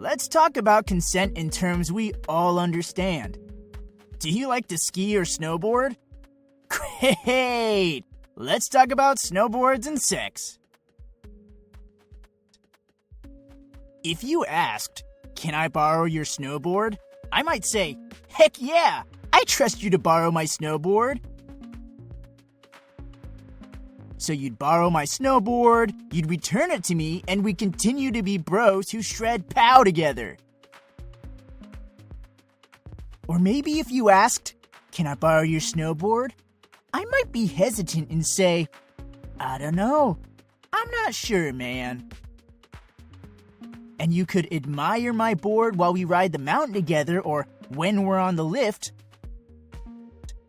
Let's talk about consent in terms we all understand. Do you like to ski or snowboard? Great! Let's talk about snowboards and sex. If you asked, "Can I borrow your snowboard?" I might say, "Heck yeah! I trust you to borrow my snowboard." So you'd borrow my snowboard, you'd return it to me, and we continue to be bros who shred pow together. Or maybe if you asked, "Can I borrow your snowboard?" I might be hesitant and say, "I don't know. I'm not sure, man." And you could admire my board while we ride the mountain together or when we're on the lift.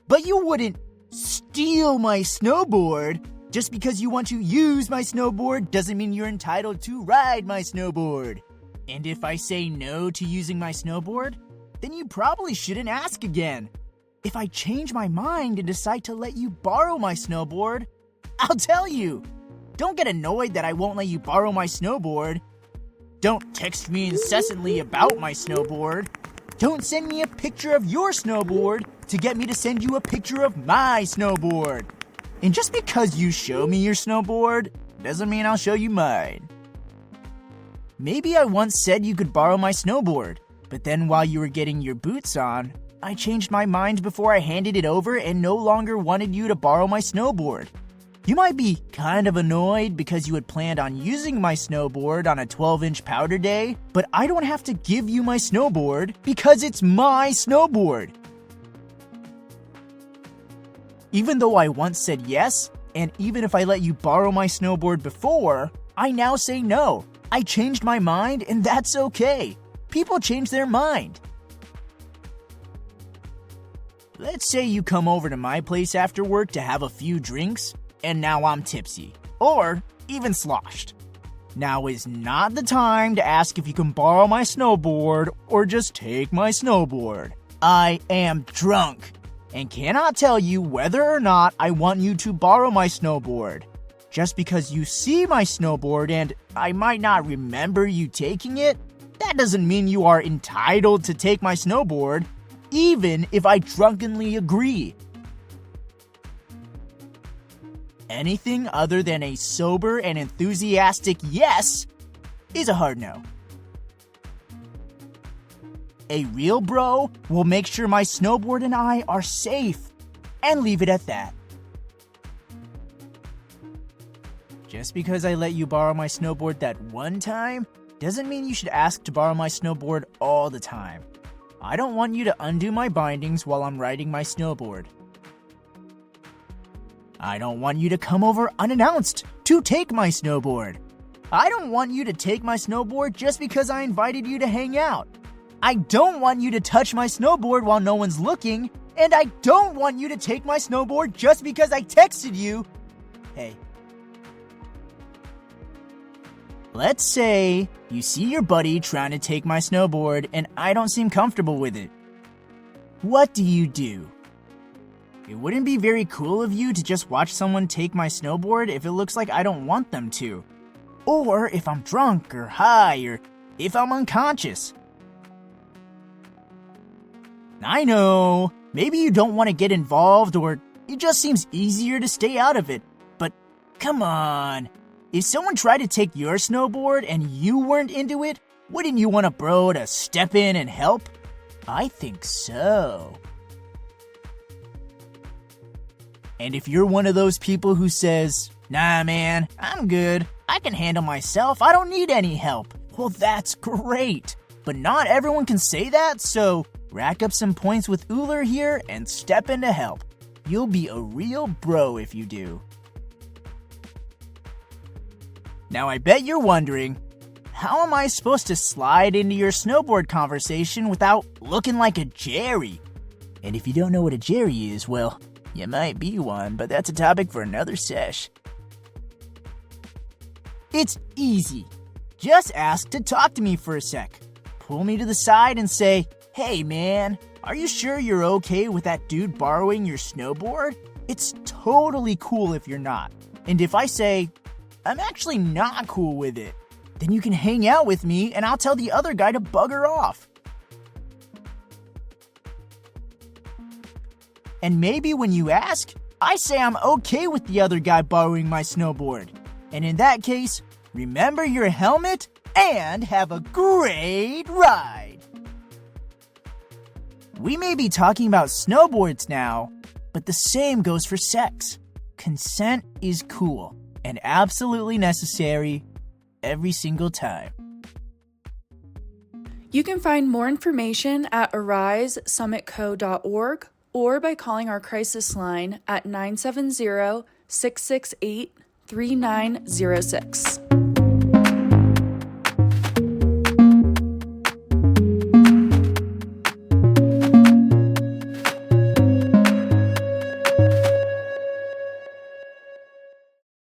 But you wouldn't steal my snowboard. Just because you want to use my snowboard doesn't mean you're entitled to ride my snowboard. And if I say no to using my snowboard, then you probably shouldn't ask again. If I change my mind and decide to let you borrow my snowboard, I'll tell you. Don't get annoyed that I won't let you borrow my snowboard. Don't text me incessantly about my snowboard. Don't send me a picture of your snowboard to get me to send you a picture of my snowboard. And just because you show me your snowboard doesn't mean I'll show you mine. Maybe I once said you could borrow my snowboard, but then while you were getting your boots on, I changed my mind before I handed it over and no longer wanted you to borrow my snowboard. You might be kind of annoyed because you had planned on using my snowboard on a 12-inch powder day, but I don't have to give you my snowboard because it's my snowboard. Even though I once said yes, and even if I let you borrow my snowboard before, I now say no. I changed my mind, and that's okay. People change their mind. Let's say you come over to my place after work to have a few drinks, and now I'm tipsy, or even sloshed. Now is not the time to ask if you can borrow my snowboard or just take my snowboard. I am drunk and cannot tell you whether or not I want you to borrow my snowboard. Just because you see my snowboard and I might not remember you taking it, that doesn't mean you are entitled to take my snowboard, even if I drunkenly agree. Anything other than a sober and enthusiastic yes is a hard no. A real bro will make sure my snowboard and I are safe, and leave it at that. Just because I let you borrow my snowboard that one time doesn't mean you should ask to borrow my snowboard all the time. I don't want you to undo my bindings while I'm riding my snowboard. I don't want you to come over unannounced to take my snowboard. I don't want you to take my snowboard just because I invited you to hang out. I don't want you to touch my snowboard while no one's looking, and I don't want you to take my snowboard just because I texted you, "Hey." Let's say you see your buddy trying to take my snowboard and I don't seem comfortable with it. What do you do? It wouldn't be very cool of you to just watch someone take my snowboard if it looks like I don't want them to. Or if I'm drunk or high or if I'm unconscious. I know, maybe you don't want to get involved or it just seems easier to stay out of it, but come on. If someone tried to take your snowboard and you weren't into it, wouldn't you want a bro to step in and help? I think so. And if you're one of those people who says, "Nah man, I'm good, I can handle myself, I don't need any help," well that's great. But not everyone can say that, so rack up some points with Uller here and step in to help. You'll be a real bro if you do. Now I bet you're wondering, how am I supposed to slide into your snowboard conversation without looking like a Jerry? And if you don't know what a Jerry is, well, you might be one, but that's a topic for another sesh. It's easy. Just ask to talk to me for a sec. Pull me to the side and say, "Hey man, are you sure you're okay with that dude borrowing your snowboard?" It's totally cool if you're not. And if I say, "I'm actually not cool with it," Then you can hang out with me and I'll tell the other guy to bugger off. And maybe when you ask, I say I'm okay with the other guy borrowing my snowboard. And in that case, remember your helmet and have a great ride. We may be talking about snowboards now, but the same goes for sex. Consent is cool and absolutely necessary every single time. You can find more information at arisesummitco.org or by calling our crisis line at 970-668-3906.